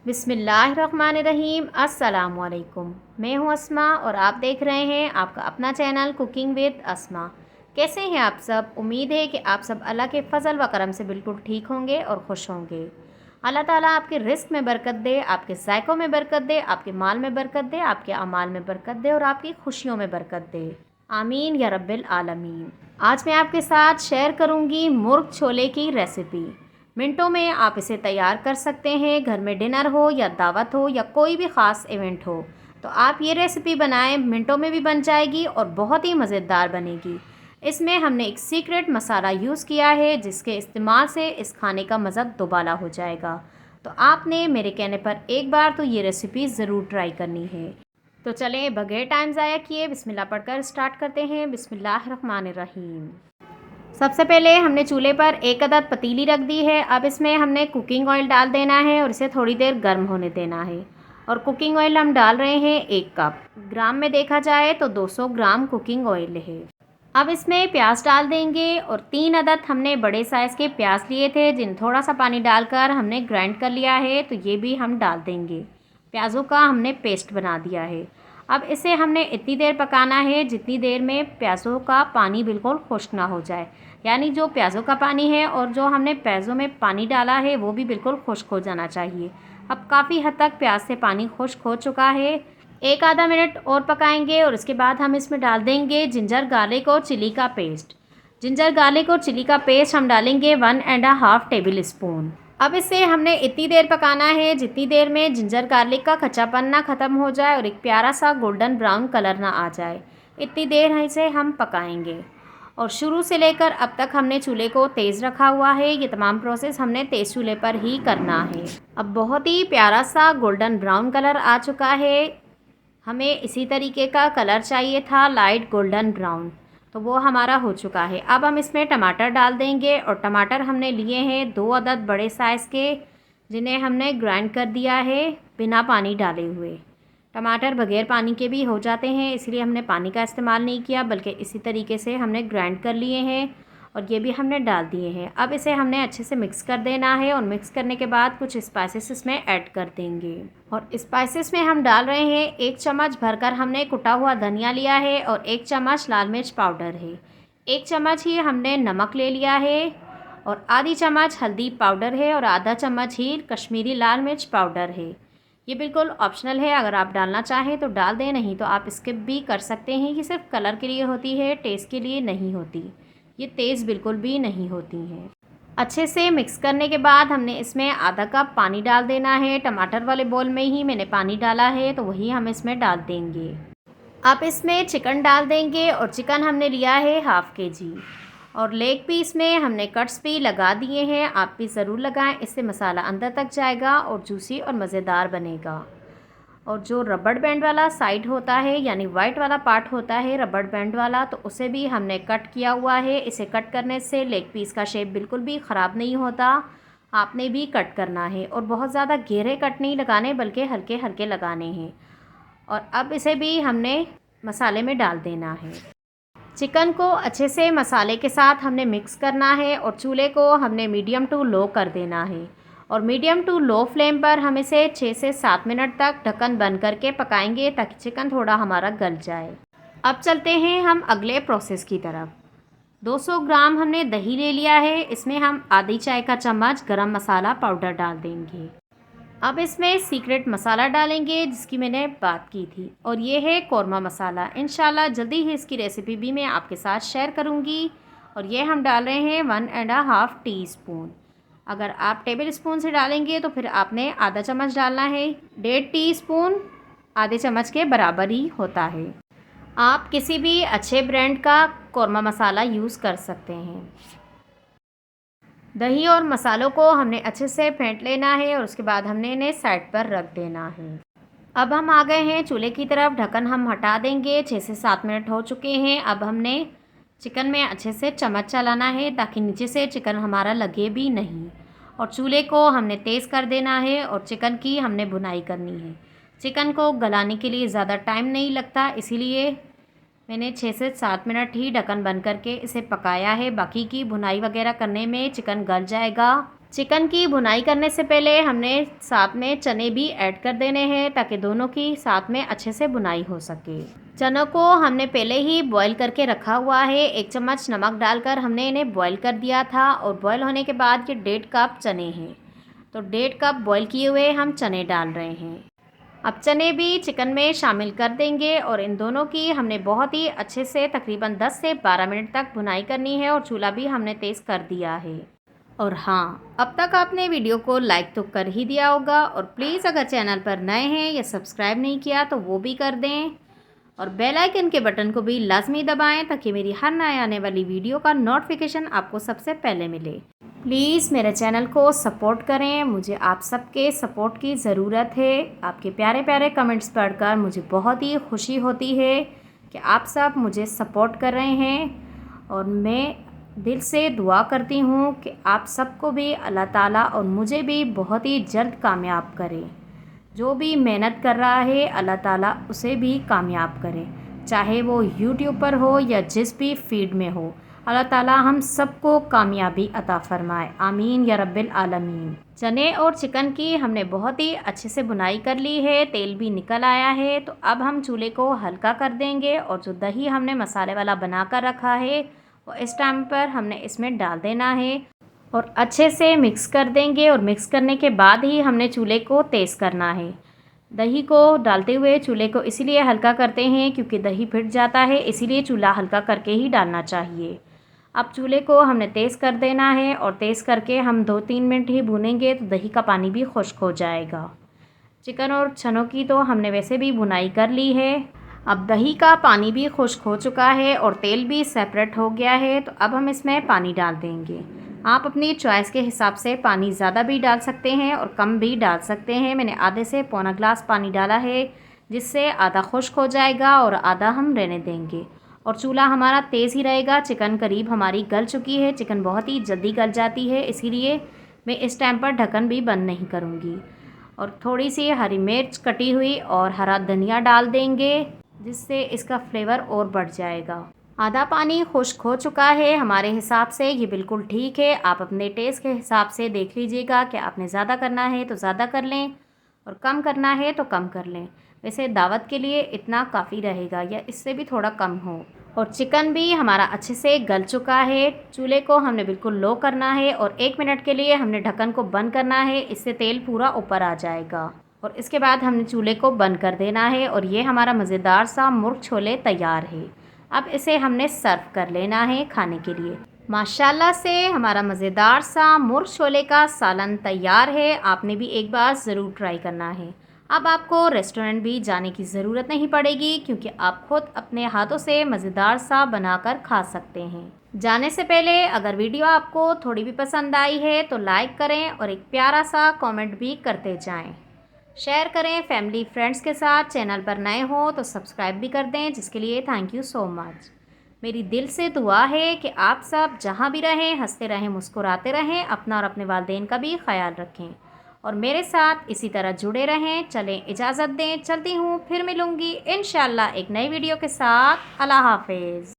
बिस्मिल्लाहिर्रहमानिर्रहीम। अस्सलामुअलैकुम। मैं हूं अस्मा और आप देख रहे हैं आपका अपना चैनल कुकिंग विद अस्मा। कैसे हैं आप सब? उम्मीद है कि आप सब अल्लाह के फ़ज़ल व करम से बिल्कुल ठीक होंगे और खुश होंगे। अल्लाह ताला आपके रिस्क में बरकत दे, आपके ज़ायक़ों में बरकत दे, आपके माल में बरकत दे, आपके अमाल में बरकत दे और आपकी खुशियों में बरकत दे। आमीन या रब्बिल आलमीन। आज मैं आपके साथ शेयर करूँगी मुर्ग छोले की रेसिपी। मिनटों में आप इसे तैयार कर सकते हैं। घर में डिनर हो या दावत हो या कोई भी ख़ास इवेंट हो तो आप ये रेसिपी बनाएं, मिनटों में भी बन जाएगी और बहुत ही मज़ेदार बनेगी। इसमें हमने एक सीक्रेट मसाला यूज़ किया है जिसके इस्तेमाल से इस खाने का मज़ा दोबाला हो जाएगा। तो आपने मेरे कहने पर एक बार तो ये रेसिपी ज़रूर ट्राई करनी है। तो चलें बगैर टाइम ज़ाया किए बिस्मिल्लाह पढ़कर स्टार्ट करते हैं। बिस्मिल्लाहिर्रहमानिर्रहीम। सबसे पहले हमने चूल्हे पर एक अदद पतीली रख दी है। अब इसमें हमने कुकिंग ऑयल डाल देना है और इसे थोड़ी देर गर्म होने देना है। और कुकिंग ऑयल हम डाल रहे हैं 1 कप। ग्राम में देखा जाए तो 200 ग्राम कुकिंग ऑयल है। अब इसमें प्याज डाल देंगे और 3 अदद हमने बड़े साइज़ के प्याज लिए थे जिन थोड़ा सा पानी डालकर हमने ग्राइंड कर लिया है, तो ये भी हम डाल देंगे। प्याज़ों का हमने पेस्ट बना दिया है। अब इसे हमने इतनी देर पकाना है जितनी देर में प्याज़ों का पानी बिल्कुल खुश्क ना हो जाए, यानी जो प्याज़ों का पानी है और जो हमने प्याज़ों में पानी डाला है वो भी बिल्कुल खुश्क हो जाना चाहिए। अब काफ़ी हद तक प्याज से पानी खुश्क हो चुका है। एक आधा मिनट और पकाएंगे और इसके बाद हम इसमें डाल देंगे जिंजर गार्लिक और चिली का पेस्ट। जिंजर गार्लिक और चिली का पेस्ट हम डालेंगे 1½ टेबल स्पून। अब इसे हमने इतनी देर पकाना है जितनी देर में जिंजर गार्लिक का कच्चापन ना ख़त्म हो जाए और एक प्यारा सा गोल्डन ब्राउन कलर ना आ जाए। इतनी देर इसे हम पकाएंगे और शुरू से लेकर अब तक हमने चूल्हे को तेज़ रखा हुआ है। ये तमाम प्रोसेस हमने तेज़ चूल्हे पर ही करना है। अब बहुत ही प्यारा सा गोल्डन ब्राउन कलर आ चुका है। हमें इसी तरीके का कलर चाहिए था, लाइट गोल्डन ब्राउन, तो वो हमारा हो चुका है। अब हम इसमें टमाटर डाल देंगे और टमाटर हमने लिए हैं 2 अदद बड़े साइज़ के, जिन्हें हमने ग्राइंड कर दिया है बिना पानी डाले हुए। टमाटर बगैर पानी के भी हो जाते हैं, इसलिए हमने पानी का इस्तेमाल नहीं किया, बल्कि इसी तरीके से हमने ग्राइंड कर लिए हैं और ये भी हमने डाल दिए हैं। अब इसे हमने अच्छे से मिक्स कर देना है और मिक्स करने के बाद कुछ स्पाइसेस इसमें ऐड कर देंगे। और स्पाइसेस में हम डाल रहे हैं 1 चम्मच भरकर हमने कुटा हुआ धनिया लिया है और 1 चम्मच लाल मिर्च पाउडर है। 1 चम्मच ही हमने नमक ले लिया है और आधी चम्मच हल्दी पाउडर है और आधा चम्मच ही कश्मीरी लाल मिर्च पाउडर है। ये बिल्कुल ऑप्शनल है, अगर आप डालना चाहें तो डाल दें, नहीं तो आप स्किप भी कर सकते हैं। ये सिर्फ कलर के लिए होती है, टेस्ट के लिए नहीं होती। ये तेज़ बिल्कुल भी नहीं होती हैं। अच्छे से मिक्स करने के बाद हमने इसमें आधा कप पानी डाल देना है। टमाटर वाले बोल में ही मैंने पानी डाला है, तो वही हम इसमें डाल देंगे। अब इसमें चिकन डाल देंगे और चिकन हमने लिया है ½ kg और लेग पीस में हमने कट्स भी लगा दिए हैं। आप भी ज़रूर लगाएं, इससे मसाला अंदर तक जाएगा और जूसी और मज़ेदार बनेगा। और जो रबड़ बैंड वाला साइड होता है, यानी वाइट वाला पार्ट होता है रबड़ बैंड वाला, तो उसे भी हमने कट किया हुआ है। इसे कट करने से लेग पीस का शेप बिल्कुल भी ख़राब नहीं होता। आपने भी कट करना है और बहुत ज़्यादा गहरे कट नहीं लगाने, बल्कि हल्के हल्के लगाने हैं। और अब इसे भी हमने मसाले में डाल देना है। चिकन को अच्छे से मसाले के साथ हमने मिक्स करना है और चूल्हे को हमने मीडियम टू लो कर देना है। और मीडियम टू लो फ्लेम पर हम इसे 6 से 7 मिनट तक ढक्कन बंद करके पकाएंगे ताकि चिकन थोड़ा हमारा गल जाए। अब चलते हैं हम अगले प्रोसेस की तरफ। 200 ग्राम हमने दही ले लिया है। इसमें हम आधी चाय का चम्मच गरम मसाला पाउडर डाल देंगे। अब इसमें सीक्रेट मसाला डालेंगे जिसकी मैंने बात की थी, और ये है कौरमा मसाला। इंशाल्लाह जल्दी ही इसकी रेसिपी भी मैं आपके साथ शेयर करूँगी। और ये हम डाल रहे हैं 1½ टीस्पून। अगर आप टेबल स्पून से डालेंगे तो फिर आपने आधा चम्मच डालना है। 1.5 टीस्पून आधे चम्मच के बराबर ही होता है। आप किसी भी अच्छे ब्रांड का कौरमा मसाला यूज़ कर सकते हैं। दही और मसालों को हमने अच्छे से फेंट लेना है और उसके बाद हमने इन्हें साइड पर रख देना है। अब हम आ गए हैं चूल्हे की तरफ। ढक्कन हम हटा देंगे। 6 से 7 मिनट हो चुके हैं। अब हमने चिकन में अच्छे से चम्मच चलाना है ताकि नीचे से चिकन हमारा लगे भी नहीं। और चूल्हे को हमने तेज़ कर देना है और चिकन की हमने भुनाई करनी है। चिकन को गलाने के लिए ज़्यादा टाइम नहीं लगता, इसीलिए मैंने 6 से 7 मिनट ही ढक्कन बंद करके इसे पकाया है। बाकी की भुनाई वगैरह करने में चिकन गल जाएगा। चिकन की भुनाई करने से पहले हमने साथ में चने भी ऐड कर देने हैं ताकि दोनों की साथ में अच्छे से भुनाई हो सके। चनों को हमने पहले ही बॉईल करके रखा हुआ है। 1 चम्मच नमक डालकर हमने इन्हें बॉईल कर दिया था और बॉईल होने के बाद ये 1.5 कप चने हैं, तो 1.5 कप बॉईल किए हुए हम चने डाल रहे हैं। अब चने भी चिकन में शामिल कर देंगे और इन दोनों की हमने बहुत ही अच्छे से तकरीबन 10 से 12 मिनट तक भुनाई करनी है और चूल्हा भी हमने तेज़ कर दिया है। और हाँ, अब तक आपने वीडियो को लाइक तो कर ही दिया होगा और प्लीज़ अगर चैनल पर नए हैं या सब्सक्राइब नहीं किया तो वो भी कर दें और बेल आइकन के बटन को भी लाजमी दबाएं ताकि मेरी हर नए आने वाली वीडियो का नोटिफिकेशन आपको सबसे पहले मिले। प्लीज़ मेरे चैनल को सपोर्ट करें, मुझे आप सबके सपोर्ट की ज़रूरत है। आपके प्यारे प्यारे कमेंट्स पढ़कर मुझे बहुत ही खुशी होती है कि आप सब मुझे सपोर्ट कर रहे हैं और मैं दिल से दुआ करती हूँ कि आप सबको भी अल्लाह ताला और मुझे भी बहुत ही जल्द कामयाब करे। जो भी मेहनत कर रहा है अल्लाह ताला उसे भी कामयाब करे, चाहे वो यूट्यूब पर हो या जिस भी फील्ड में हो। अल्लाह ताला हम सबको कामयाबी अता फ़रमाए, आमीन या रब्बिल आलमीन। चने और चिकन की हमने बहुत ही अच्छे से भुनाई कर ली है, तेल भी निकल आया है। तो अब हम चूल्हे को हल्का कर देंगे और जो दही हमने मसाले वाला बना कर रखा है वो इस टाइम पर हमने इसमें डाल देना है और अच्छे से मिक्स कर देंगे। और मिक्स करने के बाद ही हमने चूल्हे को तेज़ करना है। दही को डालते हुए चूल्हे को इसीलिए हल्का करते हैं क्योंकि दही फिट जाता है, इसीलिए चूल्हा हल्का करके ही डालना चाहिए। अब चूल्हे को हमने तेज़ कर देना है और तेज़ करके हम 2-3 मिनट ही भूनेंगे तो दही का पानी भी खुश्क हो जाएगा। चिकन और चनों की तो हमने वैसे भी भुनाई कर ली है। अब दही का पानी भी खुश्क हो चुका है और तेल भी सेपरेट हो गया है, तो अब हम इसमें पानी डाल देंगे। आप अपनी चॉइस के हिसाब से पानी ज़्यादा भी डाल सकते हैं और कम भी डाल सकते हैं। मैंने आधे से पौना ग्लास पानी डाला है, जिससे आधा खुश्क हो जाएगा और आधा हम रहने देंगे। और चूल्हा हमारा तेज़ ही रहेगा। चिकन करीब हमारी गल चुकी है, चिकन बहुत ही जल्दी गल जाती है, इसीलिए मैं इस टाइम पर ढक्कन भी बंद नहीं करूँगी। और थोड़ी सी हरी मिर्च कटी हुई और हरा धनिया डाल देंगे, जिससे इसका फ्लेवर और बढ़ जाएगा। आधा पानी खुश्क हो चुका है हमारे हिसाब से, ये बिल्कुल ठीक है। आप अपने टेस्ट के हिसाब से देख लीजिएगा कि आपने ज़्यादा करना है तो ज़्यादा कर लें और कम करना है तो कम कर लें। वैसे दावत के लिए इतना काफ़ी रहेगा या इससे भी थोड़ा कम हो। और चिकन भी हमारा अच्छे से गल चुका है। चूल्हे को हमने बिल्कुल लो करना है और 1 मिनट के लिए हमने ढक्कन को बंद करना है, इससे तेल पूरा ऊपर आ जाएगा। और इसके बाद हमने चूल्हे को बंद कर देना है और ये हमारा मज़ेदार सा मुर्ग छोले तैयार है। अब इसे हमने सर्व कर लेना है खाने के लिए। माशाल्लाह से हमारा मज़ेदार सा मुर्ग छोले का सालन तैयार है। आपने भी एक बार ज़रूर ट्राई करना है। अब आपको रेस्टोरेंट भी जाने की ज़रूरत नहीं पड़ेगी क्योंकि आप खुद अपने हाथों से मज़ेदार सा बनाकर खा सकते हैं। जाने से पहले अगर वीडियो आपको थोड़ी भी पसंद आई है तो लाइक करें और एक प्यारा सा कमेंट भी करते जाएं। शेयर करें फैमिली फ्रेंड्स के साथ। चैनल पर नए हो तो सब्सक्राइब भी कर दें, जिसके लिए थैंक यू सो मच। मेरी दिल से दुआ है कि आप सब जहां भी रहें हंसते रहें, मुस्कुराते रहें, अपना और अपने वालिदैन का भी ख्याल रखें और मेरे साथ इसी तरह जुड़े रहें। चलें इजाज़त दें, चलती हूँ, फिर मिलूँगी इंशाल्लाह एक नई वीडियो के साथ। अल्लाह हाफिज़।